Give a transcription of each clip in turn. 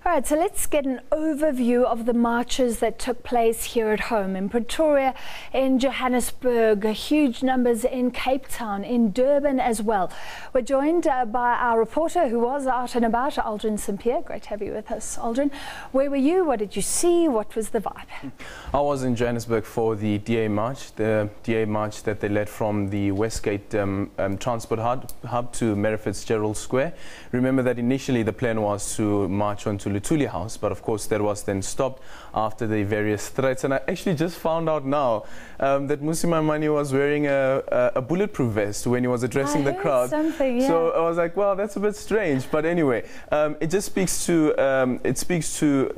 All right, so let's get an overview of the marches that took place here at home in Pretoria, in Johannesburg, huge numbers in Cape Town, in Durban as well. We're joined by our reporter who was out and about, Aldrin Sampier. Great to have you with us, Aldrin. Where were you? What did you see? What was the vibe? I was in Johannesburg for the DA march, the DA march that they led from the Westgate transport hub to Mary Fitzgerald Square. Remember that initially the plan was to march on to Luthuli House, but of course that was then stopped after the various threats. And I actually just found out now that Mmusi Maimane was wearing a bulletproof vest when he was addressing the crowd. Yeah. So I was like, well, that's a bit strange. But anyway, it just speaks to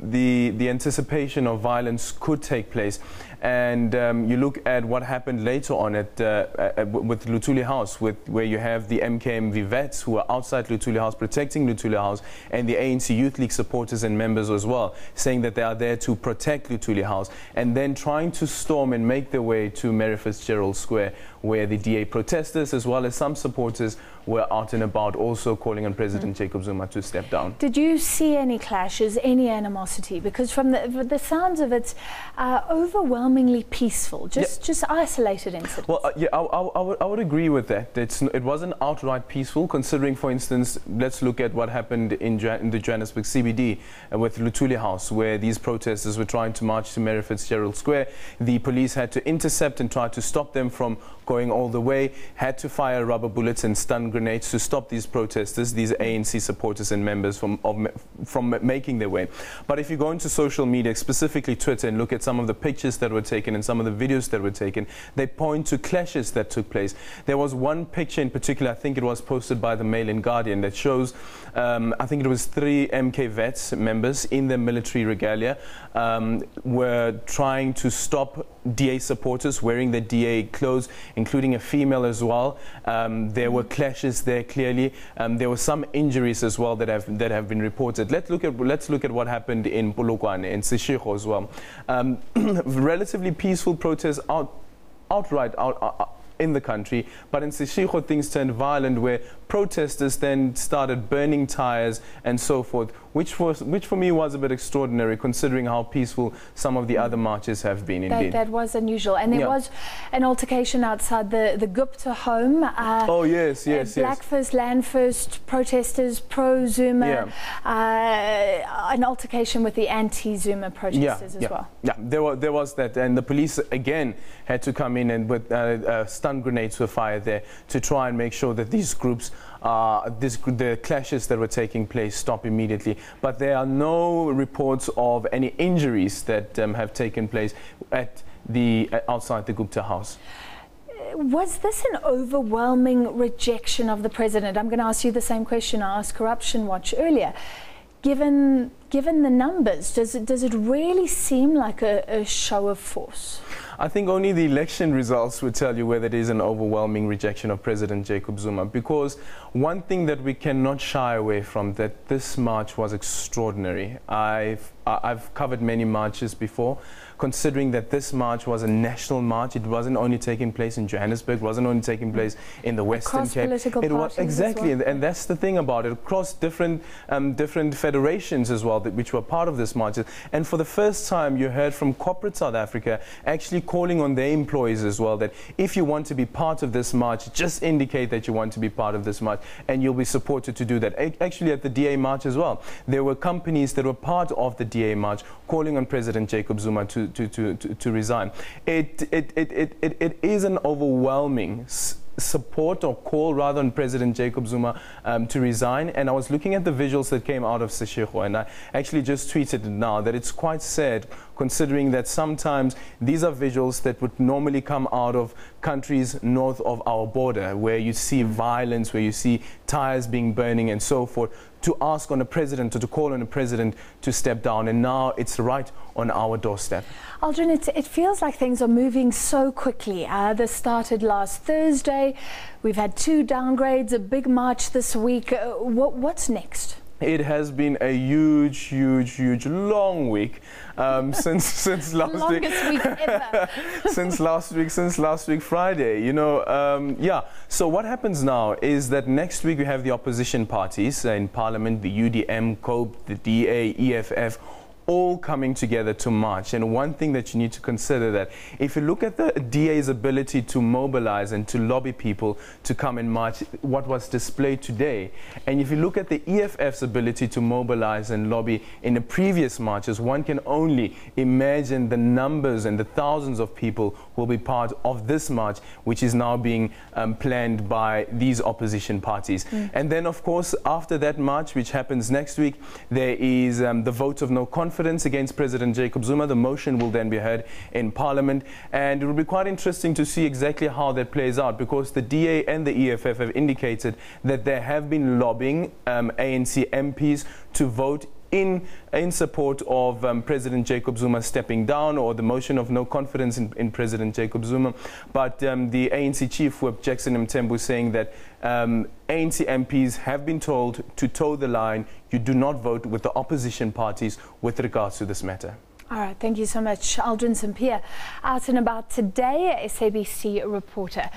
the anticipation of violence could take place. And you look at what happened later on with Luthuli House, where you have the MKMV vets who are outside Luthuli House, protecting Luthuli House, and the ANC Youth League supporters and members as well, saying that they are there to protect Luthuli House, and then trying to storm and make their way to Mary Fitzgerald Square, where the DA protesters as well as some supporters were out and about, also calling on President Jacob Zuma to step down. Did you see any clashes, any animosity? Because from the sounds of it, overwhelmingly peaceful, just isolated incidents. Well, yeah, I would agree with that. It wasn't outright peaceful, considering, for instance, let's look at what happened in the Johannesburg CBD with Luthuli House, where these protesters were trying to march to Mary Fitzgerald Square. The police had to intercept and try to stop them from going all the way, had to fire rubber bullets and stun grenades to stop these protesters, these ANC supporters and members from making their way. But if you go into social media, specifically Twitter, and look at some of the pictures that were taken and some of the videos that were taken, they point to clashes that took place. There was one picture in particular, I think it was posted by the Mail and Guardian, that shows, I think it was 3 MK vets members in their military regalia were trying to stop DA supporters wearing their DA clothes, including a female as well. There were clashes there clearly. There were some injuries as well that have been reported. Let's look at what happened in Polokwane and Seshego as well. Relatively peaceful protests outright in the country, but in Seshego things turned violent, where protesters then started burning tires and so forth, which for me was a bit extraordinary, considering how peaceful some of the other marches have been. Indeed, that was unusual. And there was an altercation outside the Gupta home. Oh yes. Black First, Land First protesters, pro-Zuma. An altercation with the anti-Zuma protesters as well. Yeah, there was that, and the police again had to come in and with stun grenades were fired there to try and make sure that these groups, the clashes that were taking place, stop immediately. But there are no reports of any injuries that have taken place at outside the Gupta house. Was this an overwhelming rejection of the president? I'm going to ask you the same question I asked Corruption Watch earlier. Given the numbers, does it really seem like a show of force? I think only the election results would tell you whether it is an overwhelming rejection of President Jacob Zuma, because one thing that we cannot shy away from, that this march was extraordinary. I've covered many marches before, considering that this march was a national march. It wasn't only taking place in Johannesburg, wasn't only taking place in the Western Cape. It was exactly, well. and that's the thing about it, across different federations as well, which were part of this march. And for the first time, you heard from corporate South Africa actually calling on their employees as well, that if you want to be part of this march, just indicate that you want to be part of this march, and you'll be supported to do that. Actually, at the DA march as well, there were companies that were part of the DA march calling on President Jacob Zuma to resign. It is an overwhelming support or call rather on President Jacob Zuma to resign. And I was looking at the visuals that came out of Seshego, and I actually just tweeted it now, that it's quite sad, considering that sometimes these are visuals that would normally come out of countries north of our border, where you see violence, where you see tires being burning and so forth, to ask on a president or to call on a president to step down, and now it's right on our doorstep. Aldrin, it feels like things are moving so quickly. This started last Thursday. We've had 2 downgrades, a big march this week. What's next? It has been a huge, long week since last week. Longest week ever. since last week Friday. You know, yeah. So what happens now is that next week we have the opposition parties in Parliament, the UDM, COPE, the DA, EFF, all coming together to march. And one thing that you need to consider, that if you look at the DA's ability to mobilize and to lobby people to come and march, what was displayed today, and if you look at the EFF's ability to mobilize and lobby in the previous marches, one can only imagine the numbers and the thousands of people who will be part of this march, which is now being planned by these opposition parties. And then, of course, after that march, which happens next week, there is the vote of no confidence against President Jacob Zuma. The motion will then be heard in Parliament, and it will be quite interesting to see exactly how that plays out, because the DA and the EFF have indicated that they have been lobbying ANC MPs to vote in support of President Jacob Zuma stepping down, or the motion of no confidence in President Jacob Zuma. But the ANC Chief Whip, Jackson Mthembu, saying that ANC MPs have been told to toe the line. You do not vote with the opposition parties with regards to this matter. All right, thank you so much. Aldrin Sampear, out and about today, SABC reporter.